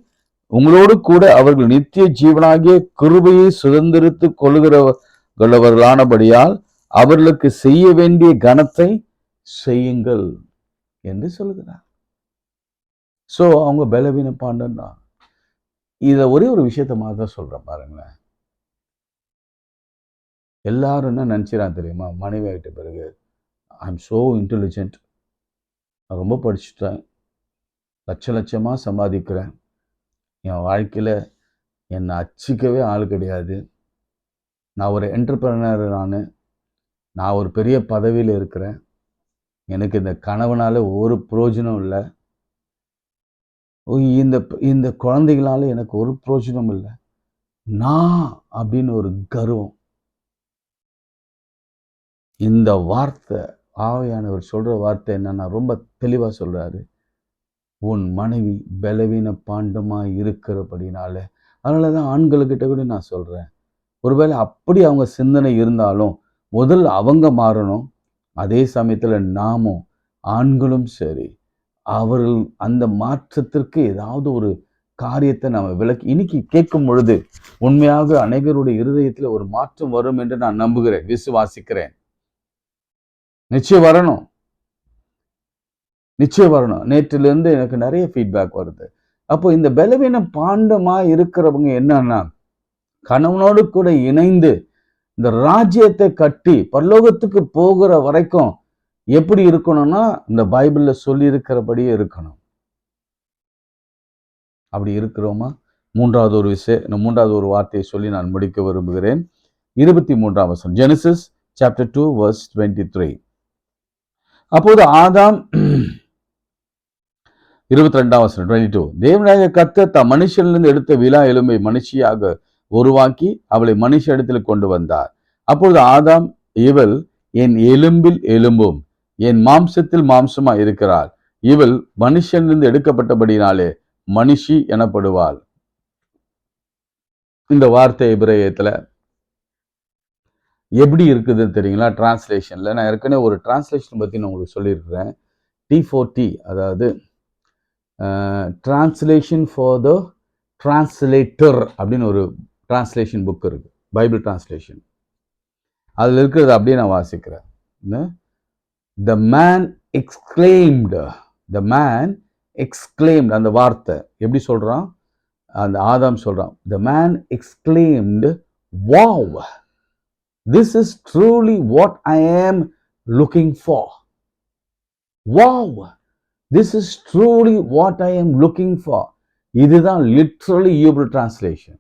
உங்களோடு கூட அவர்கள் நித்திய ஜீவனாகிய கிருபையை சுதந்திரித்து கொள்ளுகிறவர்களானபடியால் அவர்களுக்கு செய்ய வேண்டிய கனத்தை செய்யுங்கள் என்று சொல்லுகிறார். சோ அவங்க பலவீன பாண்டம் தான். இத ஒரே ஒரு விஷயத்த மாதிரி சொல்றேன் பாருங்களேன். எல்லாரும் என்ன நினைச்சிடான் தெரியுமா? மனைவி ஆகிட்ட பிறகு ஐம் சோ இன்டெலிஜென்ட், நான் ரொம்ப படிச்சுட்டேன், லட்சமா சம்பாதிக்கிறேன், என் வாழ்க்கையில் என்னை அச்சிக்கவே ஆள் கிடையாது, நான் ஒரு என்டர்பிரனர், நான் ஒரு பெரிய பதவியில் இருக்கிறேன், எனக்கு இந்த கணவனால ஒரு பிரயோஜனம் இல்லை, இந்த குழந்தைகளால எனக்கு ஒரு பிரயோஜனம் இல்லை, நான் அப்படின்னு ஒரு கர்வம். இந்த வார்த்தை ஆவியானவர் சொல்ற வார்த்தை என்னன்னா ரொம்ப தெளிவா சொல்றாரு. உன் மனைவி பலவீன பாண்டமா இருக்கிறபடினால. அதனாலதான் ஆண்களுக்கிட்ட கூட நான் சொல்றேன், ஒருவேளை அப்படி அவங்க சிந்தனை இருந்தாலும் முதல் அவங்க மாறணும். அதே சமயத்துல நாமும் ஆண்களும் சரி, அவர்கள் அந்த மாற்றத்திற்கு ஏதாவது ஒரு காரியத்தை நம்ம விளக்கி இன்னைக்கு கேட்கும் பொழுது உண்மையாக அனைவருடைய இருதயத்துல ஒரு மாற்றம் வரும் என்று நான் நம்புகிறேன், விசுவாசிக்கிறேன். நிச்சயம் வரணும். நேற்றிலிருந்து எனக்கு நிறைய ஃபீட்பேக் வருது. அப்போ இந்த பலவீன பாண்டமா இருக்கிறவங்க என்னன்னா, கணவனோடு கூட இணைந்து இந்த ராஜ்யத்தை கட்டி பரலோகத்துக்கு போகிற வரைக்கும் எப்படி இருக்கணும்னா இந்த பைபிள்ல சொல்லி இருக்கிறபடியே இருக்கணும். அப்படி இருக்கிறோமா? மூன்றாவது ஒரு வார்த்தையை சொல்லி நான் முடிக்க விரும்புகிறேன். 23ஆம் வசனம், ஜெனசிஸ் சாப்டர் 2 verse 23. அப்போது ஆதாம் 22ஆம் வசனம் 22, தேவனாகிய கர்த்தர் தம் மனுஷனிலிருந்து எடுத்த விலா எலும்பை மனுஷியாக உருவாக்கி அவளை மனுஷ இடத்துல கொண்டு வந்தார். அப்பொழுது ஆதாம், இவள் என் எலும்பில் எலும்பும் என் மாம்சத்தில் மாம்சமா இருக்கிறாள், இவள் மனுஷனிலிருந்து எடுக்கப்பட்டபடினாலே மனுஷி எனப்படுவாள். இந்த வார்த்தை எபிரேயத்துல எப்படி இருக்குதுன்னு தெரியுங்களா? டிரான்ஸ்லேஷன்ல நான் ஏற்கனவே ஒரு டிரான்ஸ்லேஷன் பத்தி நான் உங்களுக்கு சொல்லியிருக்கிறேன். T4T, அதாவது டிரான்ஸ்லேஷன் ஃபார் த டிரான்ஸ்லேட்டர் அப்படின்னு ஒரு டிரான்ஸ்லேஷன் புக் இருக்கு, பைபிள் டிரான்ஸ்லேஷன். அதில் இருக்கிறது அப்படியே நான் வாசிக்கிறேன். The man exclaimed, அந்த வார்த்தை எப்படி சொல்றான்? அந்த ஆதாம் சொல்றான், the man exclaimed, wow, this is truly what I am looking for. Wow, this is truly what I am looking for. இதுதான் லிட்ரலி ஹீப்ரு டிரான்ஸ்லேஷன்.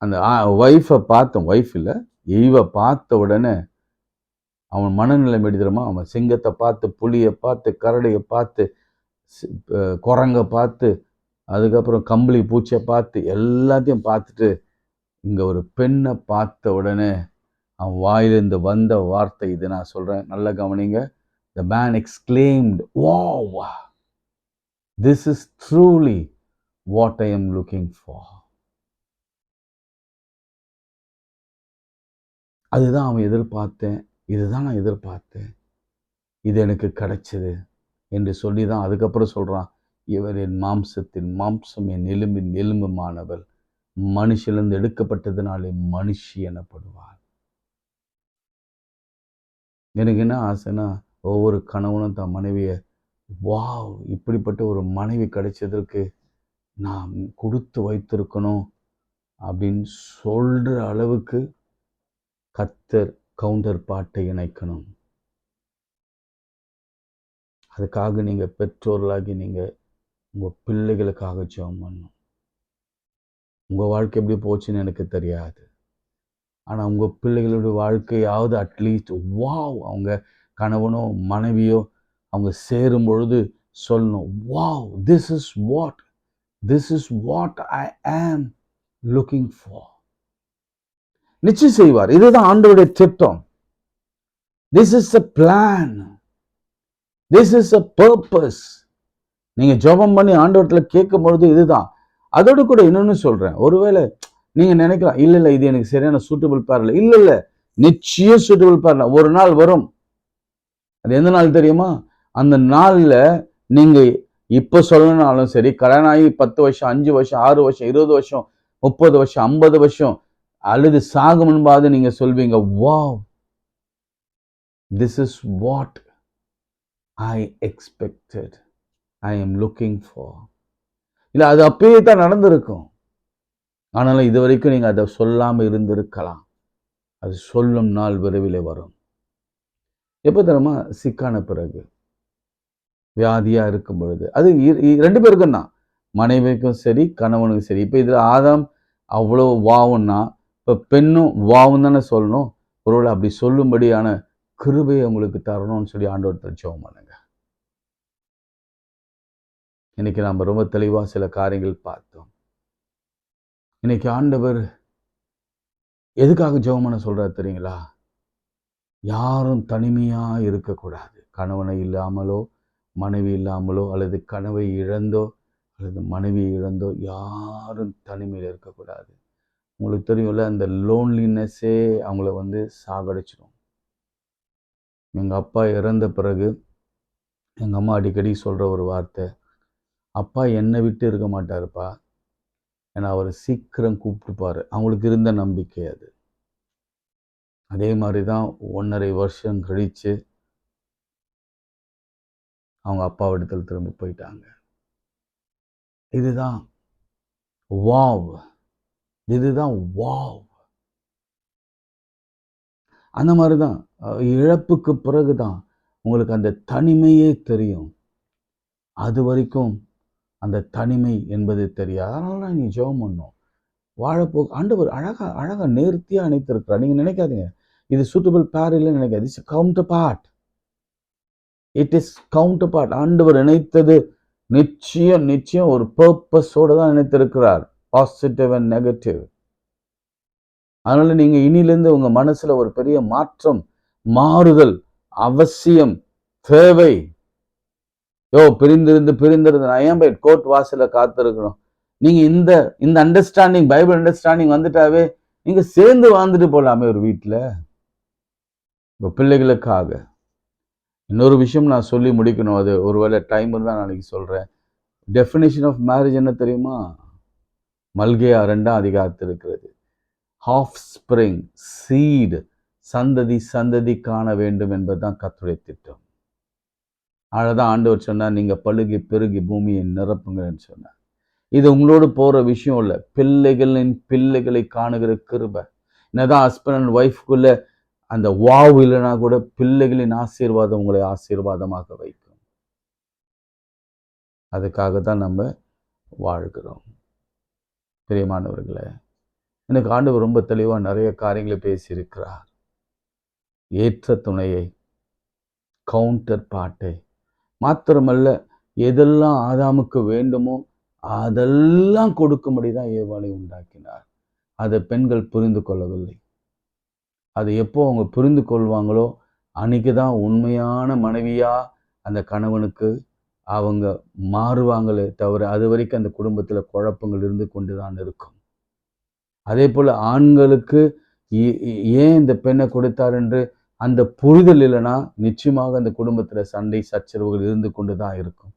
அந்த ஒய்ஃபை பார்த்த உடனே அவன் மனநிலை எடுத்துருமா, அவன் சிங்கத்தை பார்த்து, புலியை பார்த்து, கரடியை பார்த்து, குரங்கை பார்த்து, அதுக்கப்புறம் கம்பளி பூச்சியை பார்த்து, எல்லாத்தையும் பார்த்துட்டு இங்க ஒரு பெண்ணை பார்த்த உடனே அவன் வாயிலிருந்து வந்த வார்த்தை இது. நான் சொல்றேன், நல்ல கவனிங்க. The man exclaimed, wow, this is truly what I am looking for. அதுதான் அவன் எதிர்பார்த்தேன், இதுதான் நான் எதிர்பார்த்தேன், இது எனக்கு கிடைச்சது என்று சொல்லி தான் அதுக்கப்புறம் சொல்கிறான், இவர் என் மாம்சத்தின் மாம்சம், என் எலும்பின் எலும்புமானவர், மனுஷிலிருந்து எடுக்கப்பட்டதுனாலே மனுஷி எனப்படுவார். எனக்கு என்ன ஆசைன்னா, ஒவ்வொரு கணவனும் தன் மனைவியை, வாவ், இப்படிப்பட்ட ஒரு மனைவி கிடைச்சதற்கு நான் கொடுத்து வைத்திருக்கணும் அப்படின்னு சொல்கிற அளவுக்கு கர்த்தர் கவுண்டர் பாட்டை இணைக்கணும். அதுக்காக நீங்கள் பெற்றோர்களாகி நீங்கள் உங்கள் பிள்ளைகளுக்காக ஜெபம் பண்ணணும். உங்கள் வாழ்க்கை எப்படி போச்சுன்னு எனக்கு தெரியாது, ஆனால் உங்கள் பிள்ளைகளுடைய வாழ்க்கையாவது அட்லீஸ்ட் வாவ், அவங்க கணவனோ மனைவியோ அவங்க சேரும் பொழுது சொல்லணும், wow, this is what I ஆம் லுக்கிங் ஃபார். நிச்சயம் செய்வார். இதுதான் ஆண்டவருடைய திட்டம். This is a plan, this is a purpose. நீங்க ஜெபம் பண்ணி ஆண்டவர்கிட்ட கேட்கும் பொழுது இதுதான். அதோடு கூட இன்னொன்னு சொல்றேன், ஒருவேளை நீங்க நினைக்கலாம், இல்ல இது எனக்கு சரியான சூட்டபிள் பேர் இல்லை. இல்ல நிச்சயம் சூட்டபிள் பேர். ஒரு நாள் வரும். அது எந்த நாள் தெரியுமா? அந்த நாள்ல நீங்க இப்ப சொல்லணும்னாலும் சரி, கல்யாணம் ஆகி 10 வருஷம், 5 வருஷம், 6 வருஷம், 20 வருஷம், 30 வருஷம், 50 வருஷம் அல்லது சாகும் முன்பாவது நீங்க சொல்வீங்க, wow, this is what I expected, I am looking for. இல்லை, அது அப்பயே தான் நடந்திருக்கும். ஆனாலும் இது வரைக்கும் நீங்கள் அதை சொல்லாமல் இருந்திருக்கலாம். அது சொல்லும் நாள் விரைவில் வரும். எப்போ தெரியுமா? சிக்கான பிறகு, வியாதியாக இருக்கும் பொழுது. அது 2 பேருக்கும் தான், மனைவிக்கும் சரி கணவனுக்கும் சரி. இப்போ இதில் ஆதாம் அவ்வளோ வாவுன்னா, இப்போ பெண்ணும் வாவும் தானே சொல்லணும். ஒருவேளை அப்படி சொல்லும்படியான கிருபையை உங்களுக்கு தரணும்னு சொல்லி ஆண்டவர்கிட்ட ஜெபம் பண்ணுங்க. இன்னைக்கு நாம் ரொம்ப தெளிவாக சில காரியங்கள் பார்த்தோம். இன்னைக்கு ஆண்டவர் எதுக்காக ஜெபம் பண்ண சொல்றாரு தெரியுங்களா? யாரும் தனிமையா இருக்கக்கூடாது. கணவனை இல்லாமலோ மனைவி இல்லாமலோ அல்லது கணவை இழந்தோ அல்லது மனைவி இழந்தோ யாரும் தனிமையில் இருக்கக்கூடாது. உங்களுக்கு தெரியும்ல, அந்த லோன்லினஸ்ஸே அவங்கள சாகடிச்சிடும். எங்கள் அப்பா இறந்த பிறகு எங்கள் அம்மா அடிக்கடி சொல்கிற ஒரு வார்த்தை, அப்பா என்னை விட்டு இருக்க மாட்டாருப்பா, ஏன்னா அவர் சீக்கிரம் கூப்பிட்டுப்பாரு. அவங்களுக்கு இருந்த நம்பிக்கை அது. அதே மாதிரி தான் 1.5 வருஷம் கழித்து அவங்க அப்பாவிடத்தில் திரும்ப போயிட்டாங்க. இதுதான் வாவ், இதுதான் வாவ். அந்த மாதிரி தான் இழப்புக்கு பிறகு தான் உங்களுக்கு அந்த தனிமையே தெரியும். அது வரைக்கும் அந்த தனிமை என்பது தெரியாது. அதனால தான் நீ ஜெபம் பண்ணணும். வாழப்போ ஆண்டவர் அழகா நேர்த்தியாக அணைத்திருக்கிறார். நீங்கள் நினைக்காதீங்க இது சூட்டபிள் பேர் இல்லைன்னு நினைக்காது. It's counterpart. It is counterpart. ஆண்டவர் நினைத்தது நிச்சயம் ஒரு பர்பஸோடு தான் நினைத்திருக்கிறார், பாசிட்டிவ் அண்ட் நெகட்டிவ். அதனால நீங்க இனியிலிருந்து உங்க மனசுல ஒரு பெரிய மாற்றம், மாறுதல் அவசியம், தேவை. பிரிந்திருந்து நான் ஏன் போய் கோர்ட் வாசல காத்திருக்கணும்? நீங்க இந்த அண்டர்ஸ்டாண்டிங், பைபிள் அண்டர்ஸ்டாண்டிங் வந்துட்டாவே நீங்க சேர்ந்து வாழ்ந்துட்டு போலாமே ஒரு வீட்டுல. இப்போ பிள்ளைகளுக்காக இன்னொரு விஷயம் நான் சொல்லி முடிக்கணும். அது ஒருவேளை டைம் இருந்தால் நாளைக்கு சொல்றேன். டெஃபினேஷன் ஆஃப் மேரேஜ் என்ன தெரியுமா? மல்கியா 2ஆம் அதிகாரத்தில் இருக்கிறது. ஹாஃப் ஸ்பிரிங் சீடு, சந்ததி காண வேண்டும் என்பதுதான் கர்த்தருடைய திட்டம். அதான் ஆண்டவர் சொன்னார், நீங்க பழுகி பெருகி பூமியை நிரப்புங்கன்னு சொன்னார். இது உங்களோடு போற விஷயம் இல்லை, பிள்ளைகளின் பிள்ளைகளை காணுகிற கிருபை. என்னதான் ஹஸ்பண்ட் அண்ட் ஒய்ஃப்குள்ள அந்த வாவ் இல்லைனா கூட பிள்ளைகளின் ஆசீர்வாதம் உங்களை ஆசீர்வாதமாக வைக்கும். அதுக்காக தான் நம்ம வாழ்கிறோம். பிரியமானவர்களே, எனக்கு ஆண்டவர் ரொம்ப தெளிவாக நிறைய காரியங்களை பேசியிருக்கிறார். ஏற்ற துணையை, கவுண்டர் பாட்டை மாத்திரமல்ல, எதெல்லாம் ஆதாமுக்கு வேண்டுமோ அதெல்லாம் கொடுக்கும்படி தான் ஏவாளை உண்டாக்கினார். அதை பெண்கள் புரிந்து கொள்ளவில்லை. அதை எப்போ அவங்க புரிந்து கொள்வாங்களோ அன்னைக்கு தான் உண்மையான மனைவியா அந்த கணவனுக்கு அவங்க மாறுவாங்களே தவிர, அது வரைக்கும் அந்த குடும்பத்தில் குழப்பங்கள் இருந்து கொண்டு தான் இருக்கும். அதே போல் ஆண்களுக்கு ஏன் இந்த பெண்ணை கொடுத்தார் என்று அந்த புரிதல் இல்லைன்னா நிச்சயமாக அந்த குடும்பத்தில் சண்டை சச்சரவுகள் இருந்து கொண்டு தான் இருக்கும்.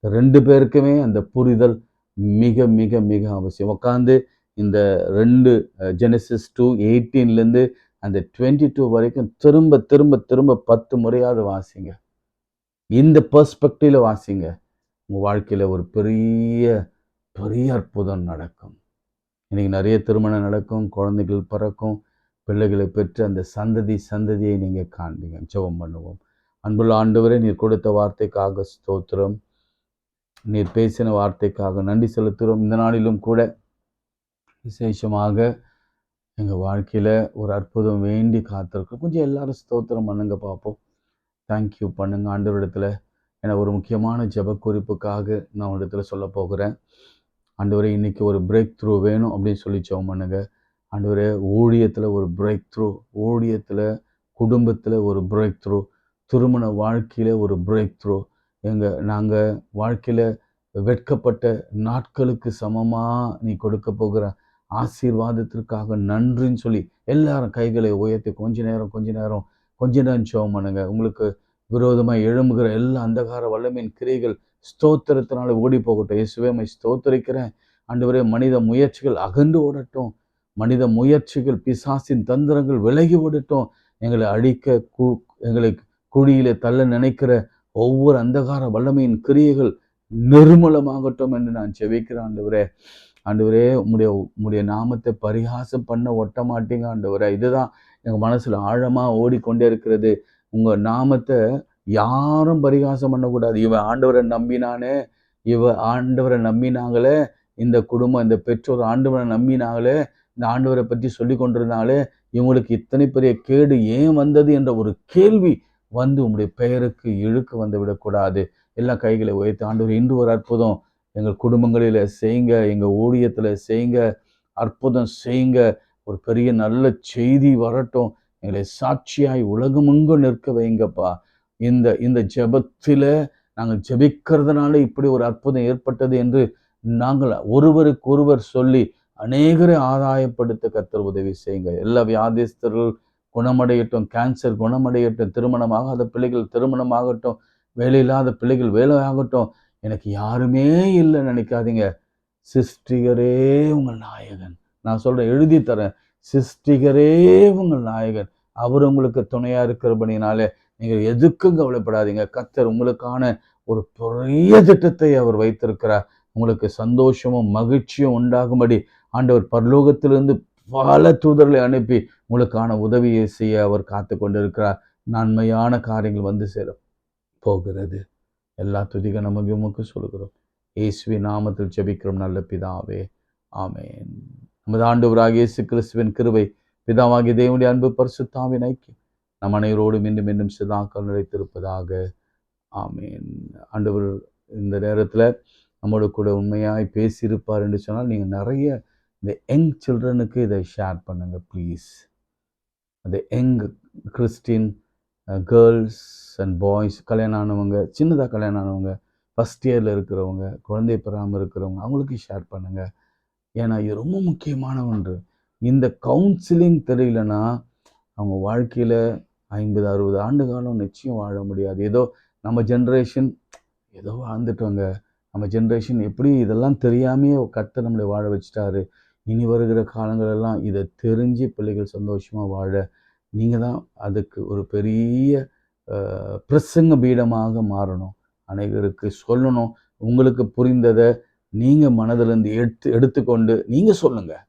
2 பேருக்குமே அந்த புரிதல் மிக மிக மிக அவசியம். உட்காந்து இந்த 2 ஜெனசிஸ் 2:18லேருந்து அந்த 22 வரைக்கும் திரும்ப திரும்ப திரும்ப 10 முறையாவது வாசிங்க. இந்த பெர்ஸ்பெக்டிவ்ல வாசிங்க. உங்கள் வாழ்க்கையில் ஒரு பெரிய பெரிய அற்புதம் நடக்கும். இன்னைக்கு நிறைய திருமணம் நடக்கும், குழந்தைகள் பிறக்கும், பிள்ளைகளை பெற்று அந்த சந்ததியை நீங்கள் காண்பீங்க. ஜெபம் பண்ணுவோம். அன்புள்ள ஆண்டவரே, நீர் கொடுத்த வார்த்தைக்காக ஸ்தோத்திரம். நீர் பேசின வார்த்தைக்காக நன்றி செலுத்துகிறோம். இந்த நாளிலும் கூட விசேஷமாக எங்கள் வாழ்க்கையில் ஒரு அற்புதம் வேண்டி காத்திருக்கோம். கொஞ்சம் எல்லாரும் ஸ்தோத்திரம் பண்ணுங்க பார்ப்போம். தேங்க்யூ பண்ணுங்க ஆண்டவரிடத்தில். என ஒரு முக்கியமான ஜெப குறிப்புக்காக நான் இடத்துல சொல்ல போகிறேன். ஆண்டவரே, இன்றைக்கி ஒரு பிரேக் த்ரூ வேணும் அப்படின்னு சொல்லி ஜெபம் பண்ணுங்க. ஆண்டவரே, ஊழியத்தில் ஒரு பிரேக் த்ரூ, ஊழியத்தில் குடும்பத்தில் ஒரு பிரேக் த்ரூ, திருமண வாழ்க்கையில் ஒரு பிரேக் த்ரூ, நாங்கள் வாழ்க்கையில் வெட்கப்பட்ட நாட்களுக்கு சமமாக நீ கொடுக்க போகிற ஆசீர்வாதத்திற்காக நன்றின்னு சொல்லி எல்லாரும் கைகளை உயர்த்தி கொஞ்ச நேரம் ஜெபம் பண்ணுங்க. உங்களுக்கு விரோதமாக எழும்புகிற எல்லா அந்தகார வல்லமையின் கிரியைகள் ஸ்தோத்திரத்தினால ஓடி போகட்டும். இயேசுவே, ஸ்தோத்திரிக்கிறேன். ஆண்டவரே, மனித முயற்சிகள் அகன்று ஓடட்டும். மனித முயற்சிகள், பிசாசின் தந்திரங்கள் விலகி ஓடட்டும். எங்களை அழிக்க எங்களை குழியிலே தள்ள நினைக்கிற ஒவ்வொரு அந்தகார வல்லமையின் கிரியைகள் நிர்மூலமாகட்டும் என்று நான் ஜெபிக்கிறேன். ஆண்டவரே, உம்முடைய நாமத்தை பரிகாசம் பண்ண ஒட்ட மாட்டீங்க ஆண்டவரே. இதுதான் எங்கள் மனசில் ஆழமாக ஓடிக்கொண்டே இருக்கிறது. உங்கள் நாமத்தை யாரும் பரிகாசம் பண்ணக்கூடாது. இவன் ஆண்டவரை நம்பினாங்களே, இந்த குடும்பம், இந்த பெற்றோர் ஆண்டவரை நம்பினாங்களே, இந்த ஆண்டவரை பற்றி சொல்லி கொண்டிருந்தாங்களே, இவங்களுக்கு இத்தனை பெரிய கேடு ஏன் வந்தது என்ற ஒரு கேள்வி வந்து உங்களுடைய பெயருக்கு இழுக்கு வந்து விடக்கூடாது. எல்லா கைகளை உயர்த்தி, ஆண்டவர் இன்று ஒரு அற்புதம் எங்கள் குடும்பங்களில் செய்யுங்க, எங்கள் ஊழியத்தில் செய்யுங்க, அற்புதம் செய்யுங்க, ஒரு பெரிய நல்ல செய்தி வரட்டும், எங்களை சாட்சியாய் உலகமெங்கும் நிற்க வைங்கப்பா. இந்த ஜெபத்தில் நாங்கள் ஜெபிக்கிறதுனால இப்படி ஒரு அற்புதம் ஏற்பட்டது என்று நாங்கள் ஒருவருக்கு ஒருவர் சொல்லி அநேகரை ஆதாயப்படுத்த கர்த்தர் உதவி செய்யுங்க. எல்லா வியாதிஸ்தர்கள் குணமடையட்டும், கேன்சர் குணமடையட்டும், திருமணமாகாத பிள்ளைகள் திருமணமாகட்டும், வேலையில்லாத பிள்ளைகள் வேலையாகட்டும். எனக்கு யாருமே இல்லை நினைக்காதீங்க. சிருஷ்டிகரே உங்கள் நாயகன். நான் சொல்கிறேன், எழுதி தரேன். சிருஷ்டிகரே உங்கள் நாயகன். அவர் உங்களுக்கு துணையாக இருக்கிறபடினாலே நீங்கள் எதுக்கும் கவலைப்படாதீங்க. கர்த்தர் உங்களுக்கான ஒரு பெரிய திட்டத்தை அவர் வைத்திருக்கிறார். உங்களுக்கு சந்தோஷமும் மகிழ்ச்சியும் உண்டாகும்படி ஆண்டவர் பரலோகத்திலிருந்து பல தூதர்களை அனுப்பி உங்களுக்கான உதவியை செய்ய அவர் காத்து கொண்டிருக்கிறார். நன்மையான காரியங்கள் வந்து சேர போகிறது. எல்லா துதிக நமக்கு சொல்கிறோம். இயேசுவின் நாமத்தில் ஜெபிக்கிறோம் நல்ல பிதாவே, ஆமென். நமது ஆண்டவராகிய இயேசு கிறிஸ்துவின் கிருபை, பிதாவாகிய தேவனுடைய அன்பு, பரிசுத்த ஆவியின் ஐக்கியம் நம் அனைவரோடும் மீண்டும் சதாக்கள் நிலைத்திருப்பதாக. ஆமென். ஆண்டவர் இந்த நேரத்தில் நம்மோடு கூட உண்மையாய் பேசியிருப்பார் என்று சொன்னால், நீங்கள் நிறைய இந்த யங் சில்ட்ரனுக்கு இதை ஷேர் பண்ணுங்கள் ப்ளீஸ். அந்த young Christian girls and boys, கல்யாணம் ஆனவங்க, சின்னதாக கல்யாணம் ஆனவங்க, ஃபஸ்ட் இயரில் இருக்கிறவங்க, குழந்தை பெறாமல் இருக்கிறவங்க, அவங்களுக்கு ஷேர் பண்ணுங்கள். ஏன்னா இது ரொம்ப முக்கியமான ஒன்று. இந்த கவுன்சிலிங் தெரியலனா அவங்க வாழ்க்கையில் 50-60 ஆண்டு காலம் நிச்சயம் வாழ முடியாது. ஏதோ நம்ம ஜென்ரேஷன் ஏதோ வாழ்ந்துட்டோங்க. நம்ம ஜென்ரேஷன் எப்படி இதெல்லாம் தெரியாமையே கர்த்தர் நம்மளை வாழ வச்சுட்டாரு. இனி வருகிற காலங்களெல்லாம் இதை தெரிஞ்சு பிள்ளைகள் சந்தோஷமாக வாழ நீங்கள் தான் அதுக்கு ஒரு பெரிய பிரசங்க பீடமாக மாறணும். அனைவருக்கு சொல்லணும். உங்களுக்கு புரிந்ததை நீங்கள் மனதிலேருந்து எடுத்துக்கொண்டு நீங்கள் சொல்லுங்கள்.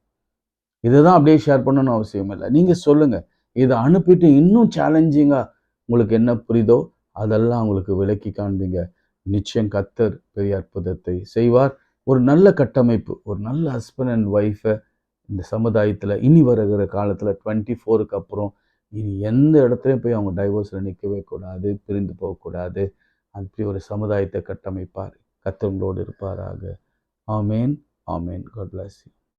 இதை தான் அப்படியே ஷேர் பண்ணணும்னு அவசியம் இல்லை. நீங்கள் சொல்லுங்கள். இதை அனுப்பிட்டு இன்னும் சேலஞ்சிங்காக உங்களுக்கு என்ன புரியுதோ அதெல்லாம் உங்களுக்கு விளக்கி காண்பீங்க. நிச்சயம் கர்த்தர் பெரிய அற்புதத்தை செய்வார். ஒரு நல்ல கட்டமைப்பு, ஒரு நல்ல ஹஸ்பண்ட் அண்ட் ஒய்ஃபை இந்த சமுதாயத்தில் இனி வருகிற காலத்தில் 24க்கு அப்புறம் இனி எந்த இடத்துலையும் போய் அவங்க டைவோர்ஸில் நிற்கவே கூடாது, பிரிந்து போகக்கூடாது. அப்படி ஒரு சமுதாயத்தை கட்டமைப்பார். கர்த்தர் உங்களோடு இருப்பாராக. ஆமேன், ஆமேன். God bless you.